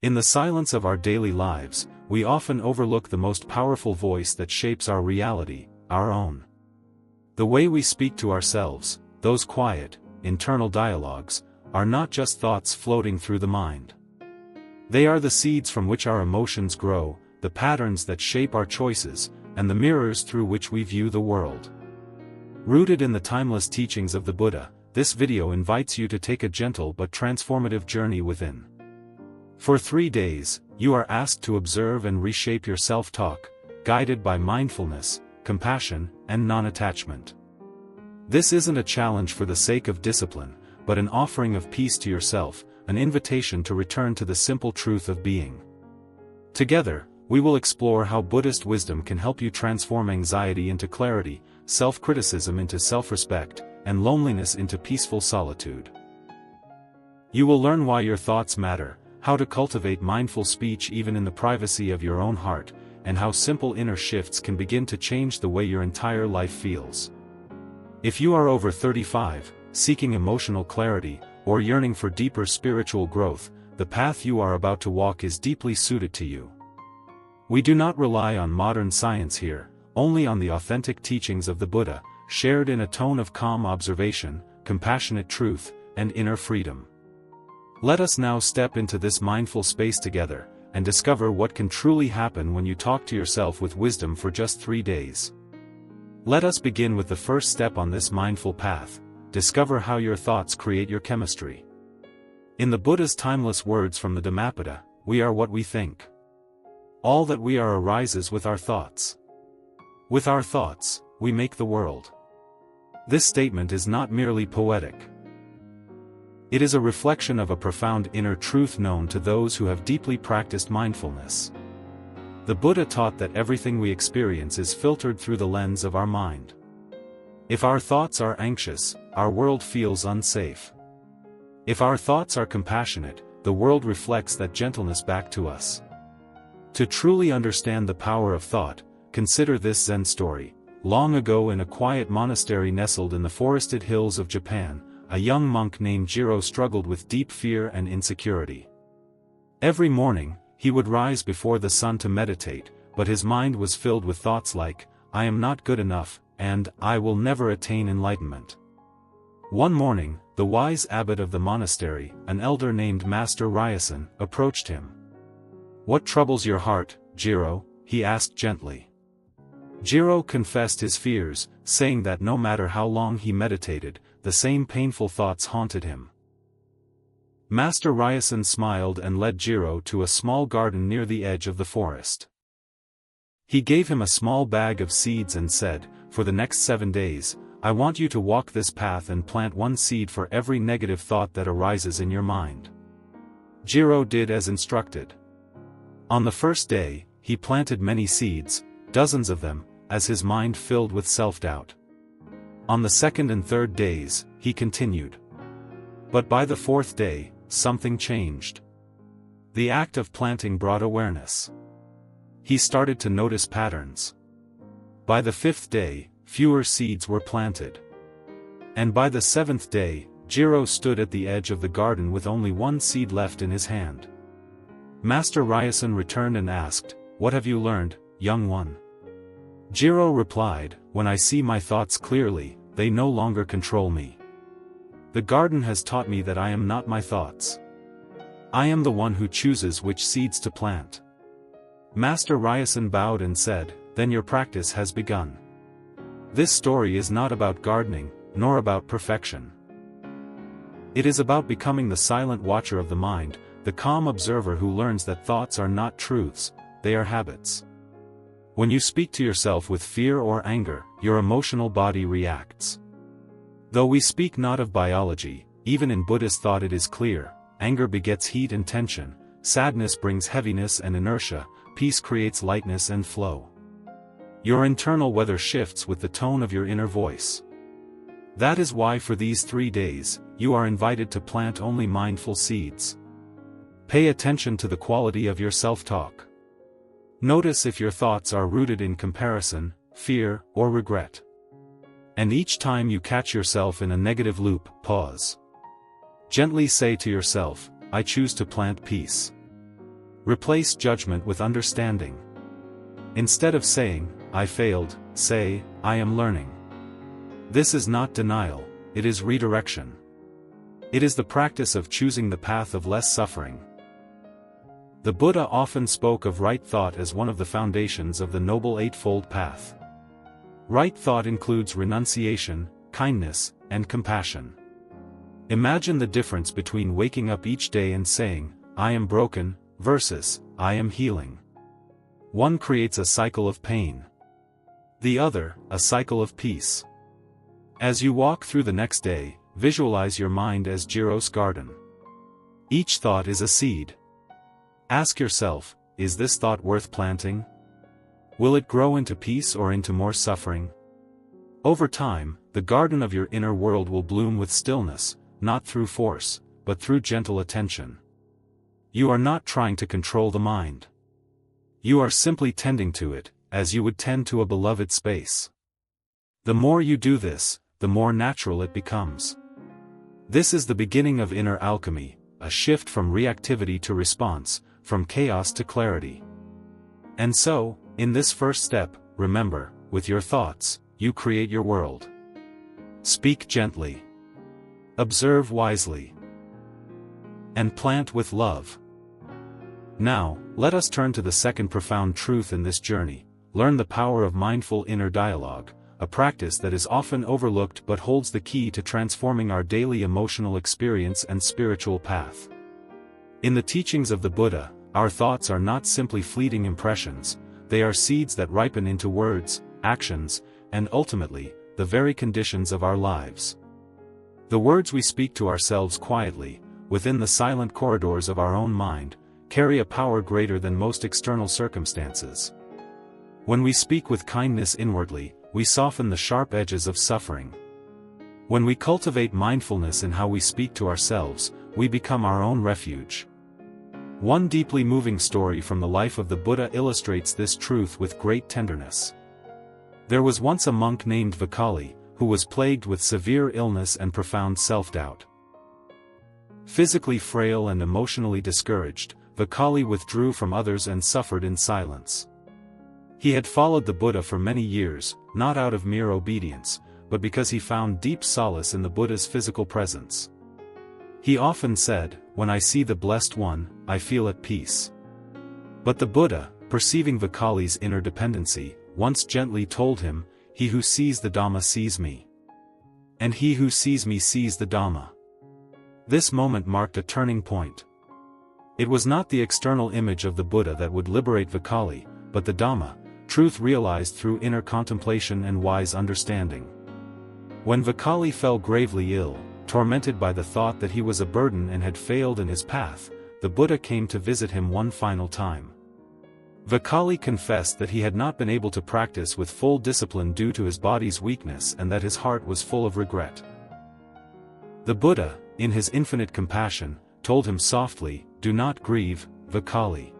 In the silence of our daily lives, we often overlook the most powerful voice that shapes our reality, our own. The way we speak to ourselves, those quiet, internal dialogues, are not just thoughts floating through the mind. They are the seeds from which our emotions grow, the patterns that shape our choices, and the mirrors through which we view the world. Rooted in the timeless teachings of the Buddha, this video invites you to take a gentle but transformative journey within. For 3 days, you are asked to observe and reshape your self-talk, guided by mindfulness, compassion, and non-attachment. This isn't a challenge for the sake of discipline, but an offering of peace to yourself, an invitation to return to the simple truth of being. Together, we will explore how Buddhist wisdom can help you transform anxiety into clarity, self-criticism into self-respect, and loneliness into peaceful solitude. You will learn why your thoughts matter, how to cultivate mindful speech even in the privacy of your own heart, and how simple inner shifts can begin to change the way your entire life feels. If you are over 35, seeking emotional clarity, or yearning for deeper spiritual growth, the path you are about to walk is deeply suited to you. We do not rely on modern science here, only on the authentic teachings of the Buddha, shared in a tone of calm observation, compassionate truth, and inner freedom. Let us now step into this mindful space together, and discover what can truly happen when you talk to yourself with wisdom for just 3 days. Let us begin with the first step on this mindful path: discover how your thoughts create your chemistry. In the Buddha's timeless words from the Dhammapada, we are what we think. All that we are arises with our thoughts. With our thoughts, we make the world. This statement is not merely poetic. It is a reflection of a profound inner truth known to those who have deeply practiced mindfulness. The Buddha taught that everything we experience is filtered through the lens of our mind. If our thoughts are anxious, our world feels unsafe. If our thoughts are compassionate, the world reflects that gentleness back to us. To truly understand the power of thought, consider this Zen story. Long ago, in a quiet monastery nestled in the forested hills of Japan, a young monk named Jiro struggled with deep fear and insecurity. Every morning, he would rise before the sun to meditate, but his mind was filled with thoughts like, "I am not good enough," and "I will never attain enlightenment." One morning, the wise abbot of the monastery, an elder named Master Ryasan, approached him. "What troubles your heart, Jiro?" he asked gently. Jiro confessed his fears, saying that no matter how long he meditated, the same painful thoughts haunted him. Master Ryasan smiled and led Jiro to a small garden near the edge of the forest. He gave him a small bag of seeds and said, "For the next 7 days, I want you to walk this path and plant 1 seed for every negative thought that arises in your mind." Jiro did as instructed. On the first day, he planted many seeds, dozens of them, as his mind filled with self-doubt. On the second and third days, he continued. But by the 4th day, something changed. The act of planting brought awareness. He started to notice patterns. By the 5th day, fewer seeds were planted. And by the 7th day, Jiro stood at the edge of the garden with only 1 seed left in his hand. Master Ryasan returned and asked, "What have you learned, young one?" Jiro replied, "When I see my thoughts clearly, they no longer control me. The garden has taught me that I am not my thoughts. I am the one who chooses which seeds to plant." Master Ryasan bowed and said, "Then your practice has begun." This story is not about gardening, nor about perfection. It is about becoming the silent watcher of the mind, the calm observer who learns that thoughts are not truths, they are habits. When you speak to yourself with fear or anger, your emotional body reacts. Though we speak not of biology, even in Buddhist thought it is clear: anger begets heat and tension, sadness brings heaviness and inertia, peace creates lightness and flow. Your internal weather shifts with the tone of your inner voice. That is why for these 3 days, you are invited to plant only mindful seeds. Pay attention to the quality of your self-talk. Notice if your thoughts are rooted in comparison, fear, or regret. And each time you catch yourself in a negative loop, pause. Gently say to yourself, "I choose to plant peace." Replace judgment with understanding. Instead of saying, I failed, say, I am learning. This is not denial, it is redirection. It is the practice of choosing the path of less suffering. The Buddha often spoke of right thought as one of the foundations of the Noble Eightfold Path. Right thought includes renunciation, kindness, and compassion. Imagine the difference between waking up each day and saying, I am broken, versus, I am healing. One creates a cycle of pain. The other, a cycle of peace. As you walk through the next day, visualize your mind as Jiro's garden. Each thought is a seed. Ask yourself, is this thought worth planting? Will it grow into peace or into more suffering? Over time, the garden of your inner world will bloom with stillness, not through force, but through gentle attention. You are not trying to control the mind. You are simply tending to it, as you would tend to a beloved space. The more you do this, the more natural it becomes. This is the beginning of inner alchemy, a shift from reactivity to response, from chaos to clarity. And so, in this first step, remember, with your thoughts, you create your world. Speak gently. Observe wisely. And plant with love. Now, let us turn to the second profound truth in this journey: learn the power of mindful inner dialogue, a practice that is often overlooked but holds the key to transforming our daily emotional experience and spiritual path. In the teachings of the Buddha, our thoughts are not simply fleeting impressions, they are seeds that ripen into words, actions, and ultimately, the very conditions of our lives. The words we speak to ourselves quietly, within the silent corridors of our own mind, carry a power greater than most external circumstances. When we speak with kindness inwardly, we soften the sharp edges of suffering. When we cultivate mindfulness in how we speak to ourselves, we become our own refuge. One deeply moving story from the life of the Buddha illustrates this truth with great tenderness. There was once a monk named Vakali, who was plagued with severe illness and profound self-doubt. Physically frail and emotionally discouraged, Vakali withdrew from others and suffered in silence. He had followed the Buddha for many years, not out of mere obedience, but because he found deep solace in the Buddha's physical presence. He often said, "When I see the Blessed One, I feel at peace." But the Buddha, perceiving Vakali's inner dependency, once gently told him, "He who sees the Dhamma sees me. And he who sees me sees the Dhamma." This moment marked a turning point. It was not the external image of the Buddha that would liberate Vakali, but the Dhamma, truth realized through inner contemplation and wise understanding. When Vakali fell gravely ill, tormented by the thought that he was a burden and had failed in his path, the Buddha came to visit him one final time. Vakali confessed that he had not been able to practice with full discipline due to his body's weakness and that his heart was full of regret. The Buddha, in his infinite compassion, told him softly, "Do not grieve, Vakali.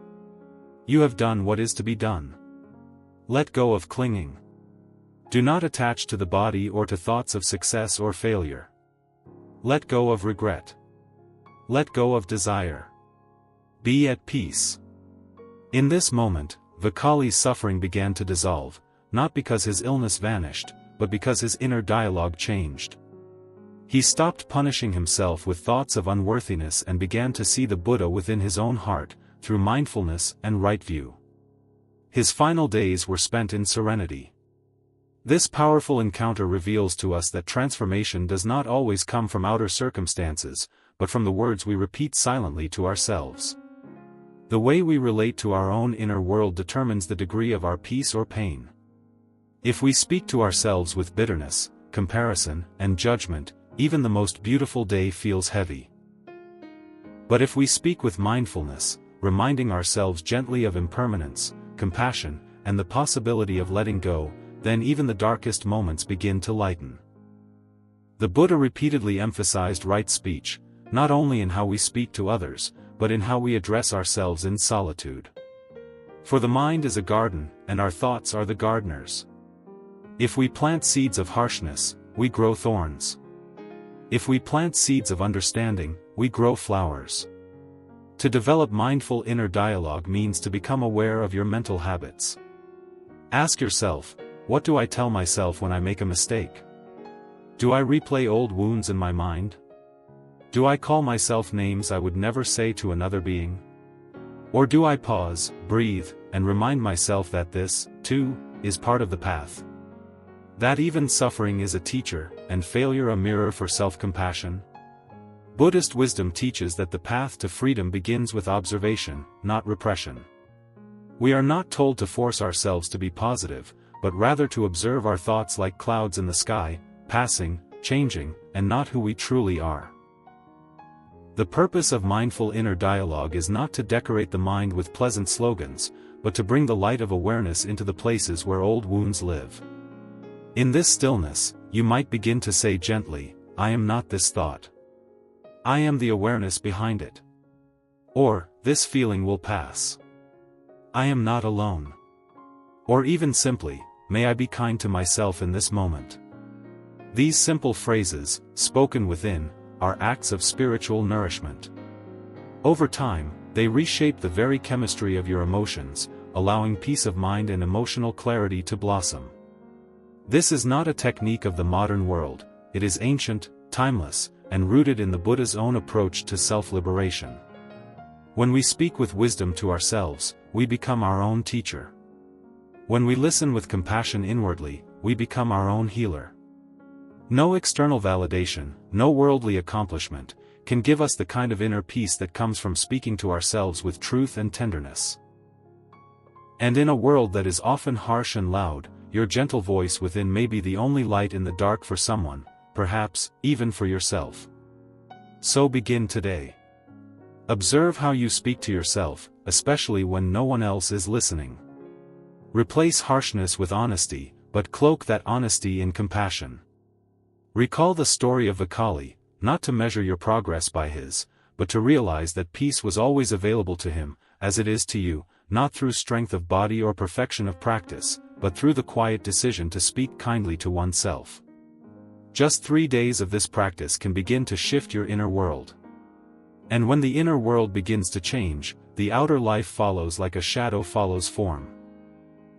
You have done what is to be done. Let go of clinging. Do not attach to the body or to thoughts of success or failure. Let go of regret. Let go of desire. Be at peace." In this moment, Vakali's suffering began to dissolve, not because his illness vanished, but because his inner dialogue changed. He stopped punishing himself with thoughts of unworthiness and began to see the Buddha within his own heart, through mindfulness and right view. His final days were spent in serenity. This powerful encounter reveals to us that transformation does not always come from outer circumstances, but from the words we repeat silently to ourselves. The way we relate to our own inner world determines the degree of our peace or pain. If we speak to ourselves with bitterness, comparison, and judgment, even the most beautiful day feels heavy. But if we speak with mindfulness, reminding ourselves gently of impermanence, compassion, and the possibility of letting go, then even the darkest moments begin to lighten. The Buddha repeatedly emphasized right speech, not only in how we speak to others, but in how we address ourselves in solitude. For the mind is a garden, and our thoughts are the gardeners. If we plant seeds of harshness, we grow thorns. If we plant seeds of understanding, we grow flowers. To develop mindful inner dialogue means to become aware of your mental habits. Ask yourself, what do I tell myself when I make a mistake? Do I replay old wounds in my mind? Do I call myself names I would never say to another being? Or do I pause, breathe, and remind myself that this, too, is part of the path? That even suffering is a teacher, and failure a mirror for self-compassion? Buddhist wisdom teaches that the path to freedom begins with observation, not repression. We are not told to force ourselves to be positive, but rather to observe our thoughts like clouds in the sky, passing, changing, and not who we truly are. The purpose of mindful inner dialogue is not to decorate the mind with pleasant slogans, but to bring the light of awareness into the places where old wounds live. In this stillness, you might begin to say gently, I am not this thought. I am the awareness behind it. Or, this feeling will pass. I am not alone. Or even simply, may I be kind to myself in this moment. These simple phrases, spoken within, are acts of spiritual nourishment. Over time, they reshape the very chemistry of your emotions, allowing peace of mind and emotional clarity to blossom. This is not a technique of the modern world, it is ancient, timeless, and rooted in the Buddha's own approach to self-liberation. When we speak with wisdom to ourselves, we become our own teacher. When we listen with compassion inwardly, we become our own healer. No external validation, no worldly accomplishment, can give us the kind of inner peace that comes from speaking to ourselves with truth and tenderness. And in a world that is often harsh and loud, your gentle voice within may be the only light in the dark for someone, perhaps, even for yourself. So begin today. Observe how you speak to yourself, especially when no one else is listening. Replace harshness with honesty, but cloak that honesty in compassion. Recall the story of Vakali, not to measure your progress by his, but to realize that peace was always available to him, as it is to you, not through strength of body or perfection of practice, but through the quiet decision to speak kindly to oneself. Just 3 days of this practice can begin to shift your inner world. And when the inner world begins to change, the outer life follows like a shadow follows form.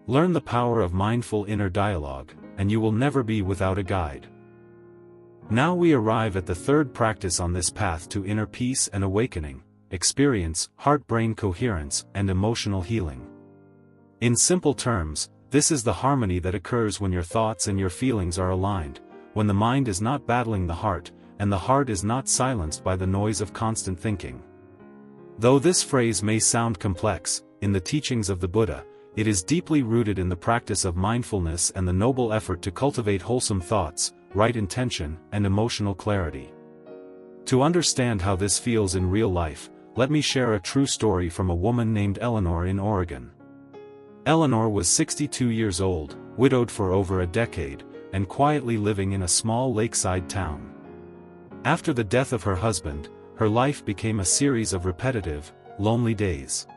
Learn the power of mindful inner dialogue, and you will never be without a guide. Now we arrive at the third practice on this path to inner peace and awakening: experience, heart-brain coherence, and emotional healing. In simple terms, this is the harmony that occurs when your thoughts and your feelings are aligned, when the mind is not battling the heart, and the heart is not silenced by the noise of constant thinking. Though this phrase may sound complex, in the teachings of the Buddha, it is deeply rooted in the practice of mindfulness and the noble effort to cultivate wholesome thoughts, right intention, and emotional clarity. To understand how this feels in real life, let me share a true story from a woman named Eleanor in Oregon. Eleanor was 62 years old, widowed for over a decade, and quietly living in a small lakeside town. After the death of her husband, her life became a series of repetitive, lonely days.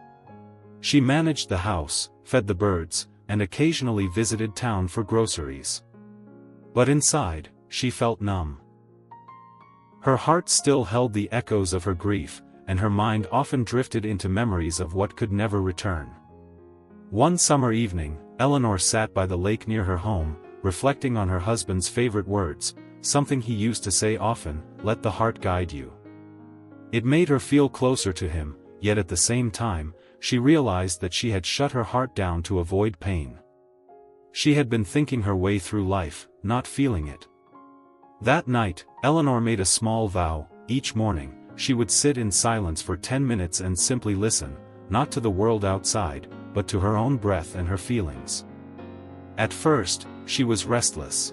She managed the house, fed the birds, and occasionally visited town for groceries. But inside, she felt numb. Her heart still held the echoes of her grief, and her mind often drifted into memories of what could never return. One summer evening, Eleanor sat by the lake near her home, reflecting on her husband's favorite words, something he used to say often, "Let the heart guide you." It made her feel closer to him, yet at the same time, she realized that she had shut her heart down to avoid pain. She had been thinking her way through life, not feeling it. That night, Eleanor made a small vow: each morning, she would sit in silence for 10 minutes and simply listen, not to the world outside, but to her own breath and her feelings. At first, she was restless.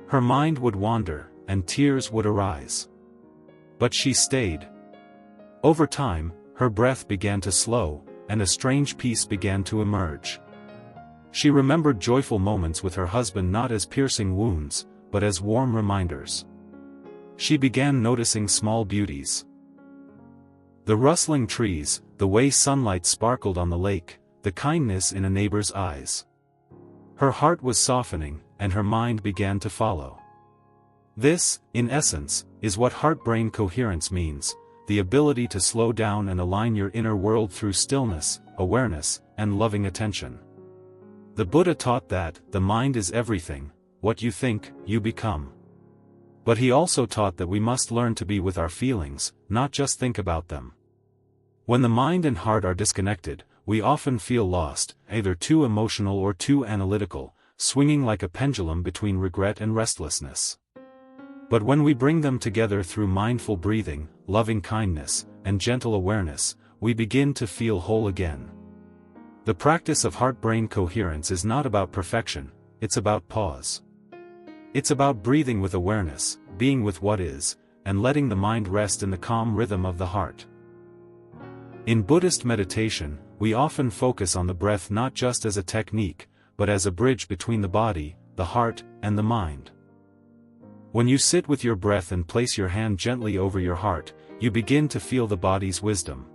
Her mind would wander, and tears would arise. But she stayed. Over time, her breath began to slow, and a strange peace began to emerge. She remembered joyful moments with her husband not as piercing wounds, but as warm reminders. She began noticing small beauties. The rustling trees, the way sunlight sparkled on the lake, the kindness in a neighbor's eyes. Her heart was softening, and her mind began to follow. This, in essence, is what heart-brain coherence means: the ability to slow down and align your inner world through stillness, awareness, and loving attention. The Buddha taught that, the mind is everything, what you think, you become. But he also taught that we must learn to be with our feelings, not just think about them. When the mind and heart are disconnected, we often feel lost, either too emotional or too analytical, swinging like a pendulum between regret and restlessness. But when we bring them together through mindful breathing, loving kindness, and gentle awareness, we begin to feel whole again. The practice of heart-brain coherence is not about perfection, it's about pause. It's about breathing with awareness, being with what is, and letting the mind rest in the calm rhythm of the heart. In Buddhist meditation, we often focus on the breath not just as a technique, but as a bridge between the body, the heart, and the mind. When you sit with your breath and place your hand gently over your heart, you begin to feel the body's wisdom.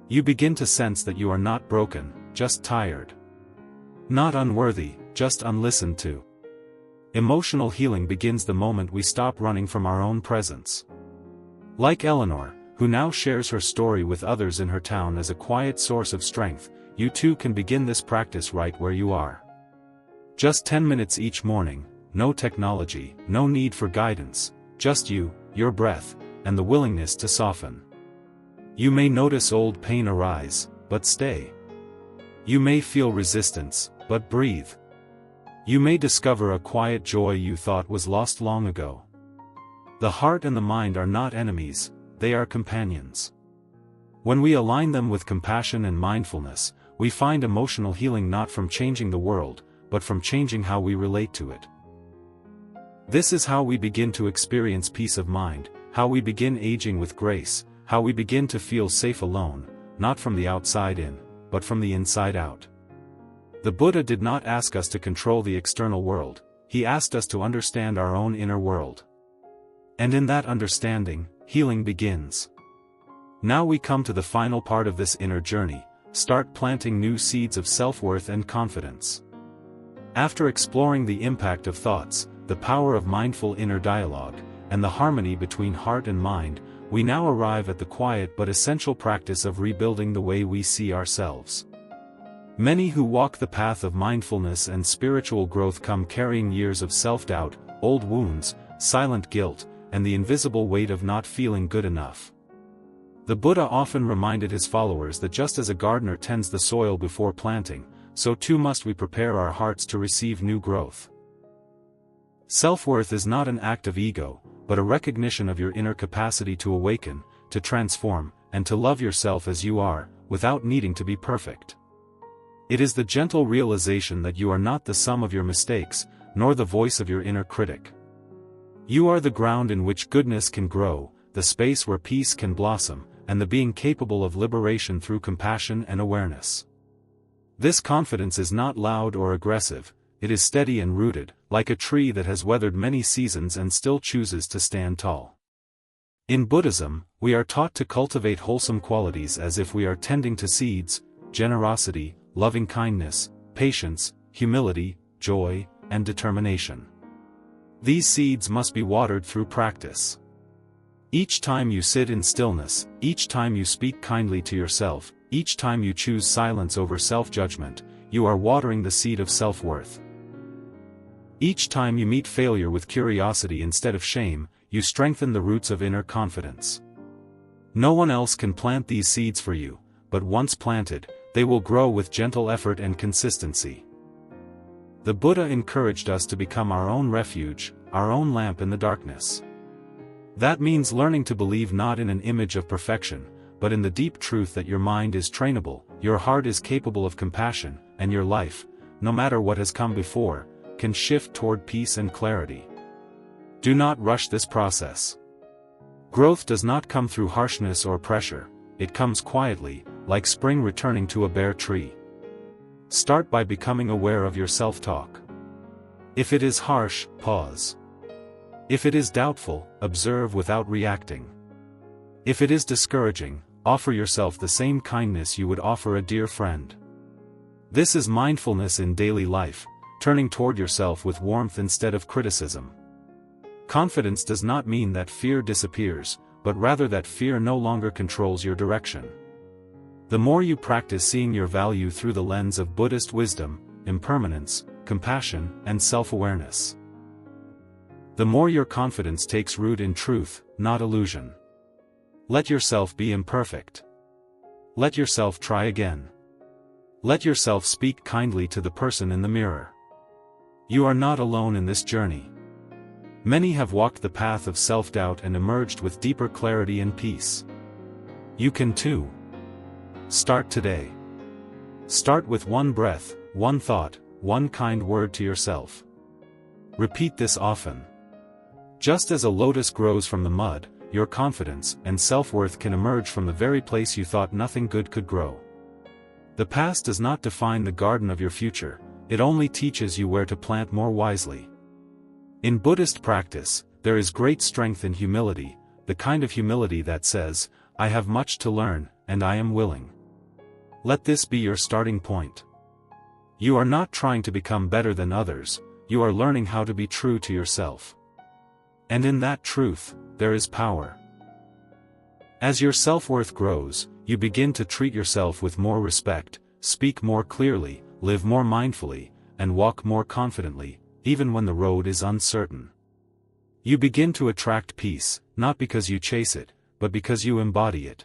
You begin to sense that you are not broken, just tired. Not unworthy, just unlistened to. Emotional healing begins the moment we stop running from our own presence. Like Eleanor, who now shares her story with others in her town as a quiet source of strength, you too can begin this practice right where you are. Just 10 minutes each morning, no technology, no need for guidance, just you, your breath, and the willingness to soften. You may notice old pain arise, but stay. You may feel resistance, but breathe. You may discover a quiet joy you thought was lost long ago. The heart and the mind are not enemies, they are companions. When we align them with compassion and mindfulness, we find emotional healing not from changing the world, but from changing how we relate to it. This is how we begin to experience peace of mind, how we begin aging with grace, how we begin to feel safe alone, not from the outside in, but from the inside out. The Buddha did not ask us to control the external world, he asked us to understand our own inner world. And in that understanding, healing begins. Now we come to the final part of this inner journey, start planting new seeds of self-worth and confidence. After exploring the impact of thoughts, the power of mindful inner dialogue, and the harmony between heart and mind, we now arrive at the quiet but essential practice of rebuilding the way we see ourselves. Many who walk the path of mindfulness and spiritual growth come carrying years of self-doubt, old wounds, silent guilt, and the invisible weight of not feeling good enough. The Buddha often reminded his followers that just as a gardener tends the soil before planting, so too must we prepare our hearts to receive new growth. Self-worth is not an act of ego, but a recognition of your inner capacity to awaken, to transform, and to love yourself as you are, without needing to be perfect. It is the gentle realization that you are not the sum of your mistakes, nor the voice of your inner critic. You are the ground in which goodness can grow, the space where peace can blossom, and the being capable of liberation through compassion and awareness. This confidence is not loud or aggressive, it is steady and rooted, like a tree that has weathered many seasons and still chooses to stand tall. In Buddhism, we are taught to cultivate wholesome qualities as if we are tending to seeds: generosity, loving kindness, patience, humility, joy, and determination. These seeds must be watered through practice. Each time you sit in stillness, each time you speak kindly to yourself, each time you choose silence over self-judgment, you are watering the seed of self-worth. Each time you meet failure with curiosity instead of shame, you strengthen the roots of inner confidence. No one else can plant these seeds for you, but once planted, they will grow with gentle effort and consistency. The Buddha encouraged us to become our own refuge, our own lamp in the darkness. That means learning to believe not in an image of perfection, but in the deep truth that your mind is trainable, your heart is capable of compassion, and your life, no matter what has come before, can shift toward peace and clarity. Do not rush this process. Growth does not come through harshness or pressure, it comes quietly, like spring returning to a bare tree. Start by becoming aware of your self-talk. If it is harsh, pause. If it is doubtful, observe without reacting. If it is discouraging, offer yourself the same kindness you would offer a dear friend. This is mindfulness in daily life, turning toward yourself with warmth instead of criticism. Confidence does not mean that fear disappears, but rather that fear no longer controls your direction. The more you practice seeing your value through the lens of Buddhist wisdom, impermanence, compassion, and self-awareness, the more your confidence takes root in truth, not illusion. Let yourself be imperfect. Let yourself try again. Let yourself speak kindly to the person in the mirror. You are not alone in this journey. Many have walked the path of self-doubt and emerged with deeper clarity and peace. You can too. Start today. Start with one breath, one thought, one kind word to yourself. Repeat this often. Just as a lotus grows from the mud, your confidence and self-worth can emerge from the very place you thought nothing good could grow. The past does not define the garden of your future, it only teaches you where to plant more wisely. In Buddhist practice, there is great strength in humility, the kind of humility that says, I have much to learn, and I am willing. Let this be your starting point. You are not trying to become better than others, you are learning how to be true to yourself. And in that truth, there is power. As your self-worth grows, you begin to treat yourself with more respect, speak more clearly, live more mindfully, and walk more confidently, even when the road is uncertain. You begin to attract peace, not because you chase it, but because you embody it.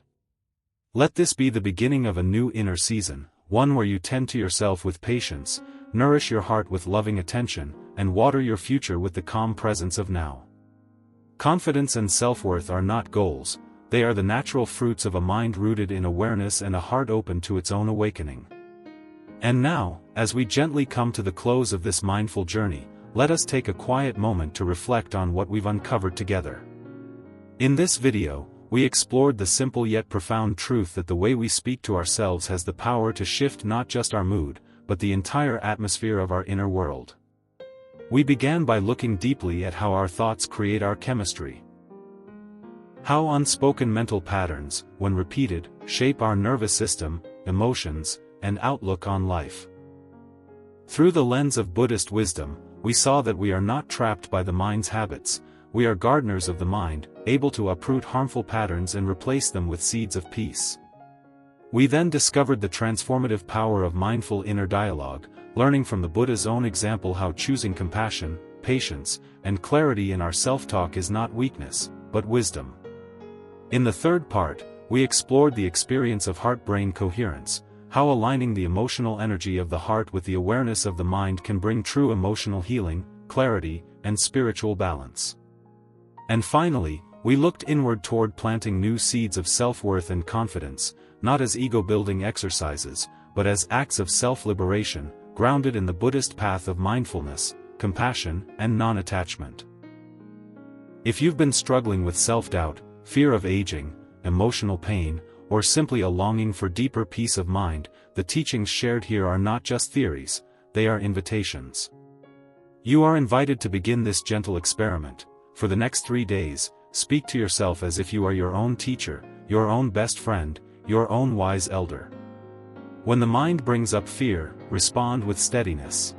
Let this be the beginning of a new inner season, one where you tend to yourself with patience, nourish your heart with loving attention, and water your future with the calm presence of now. Confidence and self-worth are not goals, they are the natural fruits of a mind rooted in awareness and a heart open to its own awakening. And now, as we gently come to the close of this mindful journey, let us take a quiet moment to reflect on what we've uncovered together. In this video, we explored the simple yet profound truth that the way we speak to ourselves has the power to shift not just our mood, but the entire atmosphere of our inner world. We began by looking deeply at how our thoughts create our chemistry. How unspoken mental patterns, when repeated, shape our nervous system, emotions, and outlook on life. Through the lens of Buddhist wisdom, we saw that we are not trapped by the mind's habits, we are gardeners of the mind, able to uproot harmful patterns and replace them with seeds of peace. We then discovered the transformative power of mindful inner dialogue, learning from the Buddha's own example how choosing compassion, patience, and clarity in our self-talk is not weakness, but wisdom. In the third part, we explored the experience of heart-brain coherence, how aligning the emotional energy of the heart with the awareness of the mind can bring true emotional healing, clarity, and spiritual balance. And finally, we looked inward toward planting new seeds of self-worth and confidence, not as ego-building exercises, but as acts of self-liberation, grounded in the Buddhist path of mindfulness, compassion, and non-attachment. If you've been struggling with self-doubt, fear of aging, emotional pain, or simply a longing for deeper peace of mind, the teachings shared here are not just theories, they are invitations. You are invited to begin this gentle experiment. For the next 3 days, speak to yourself as if you are your own teacher, your own best friend, your own wise elder. When the mind brings up fear, respond with steadiness.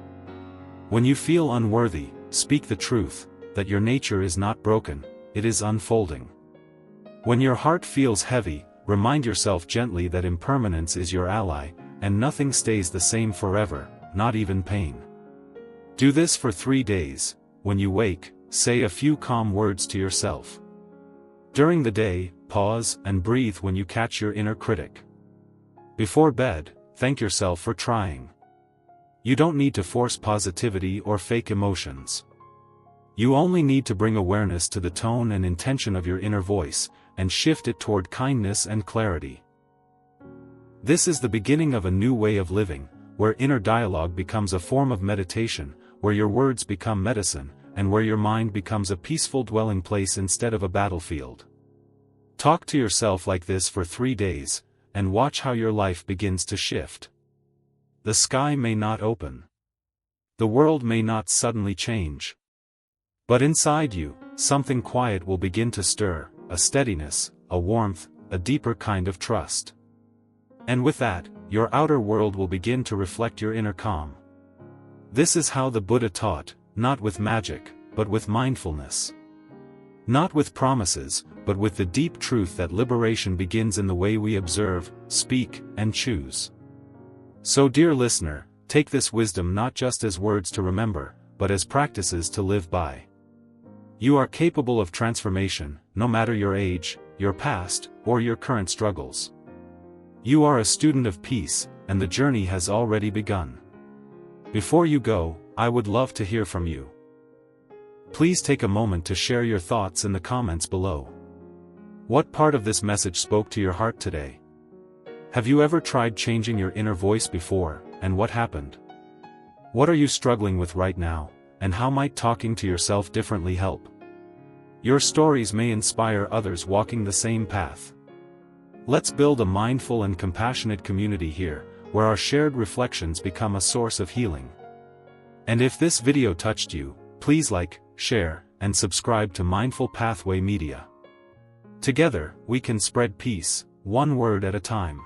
When you feel unworthy, speak the truth, that your nature is not broken, it is unfolding. When your heart feels heavy, remind yourself gently that impermanence is your ally, and nothing stays the same forever, not even pain. Do this for 3 days. When you wake, say a few calm words to yourself. During the day, pause and breathe when you catch your inner critic. Before bed, thank yourself for trying. You don't need to force positivity or fake emotions. You only need to bring awareness to the tone and intention of your inner voice, and shift it toward kindness and clarity. This is the beginning of a new way of living, where inner dialogue becomes a form of meditation, where your words become medicine, and where your mind becomes a peaceful dwelling place instead of a battlefield. Talk to yourself like this for 3 days, and watch how your life begins to shift. The sky may not open. The world may not suddenly change. But inside you, something quiet will begin to stir, a steadiness, a warmth, a deeper kind of trust. And with that, your outer world will begin to reflect your inner calm. This is how the Buddha taught, not with magic, but with mindfulness. Not with promises, but with the deep truth that liberation begins in the way we observe, speak, and choose. So dear listener, take this wisdom not just as words to remember, but as practices to live by. You are capable of transformation, no matter your age, your past, or your current struggles. You are a student of peace, and the journey has already begun. Before you go, I would love to hear from you. Please take a moment to share your thoughts in the comments below. What part of this message spoke to your heart today? Have you ever tried changing your inner voice before, and what happened? What are you struggling with right now, and how might talking to yourself differently help? Your stories may inspire others walking the same path. Let's build a mindful and compassionate community here, where our shared reflections become a source of healing. And if this video touched you, please like, share, and subscribe to Mindful Pathway Media. Together, we can spread peace, one word at a time.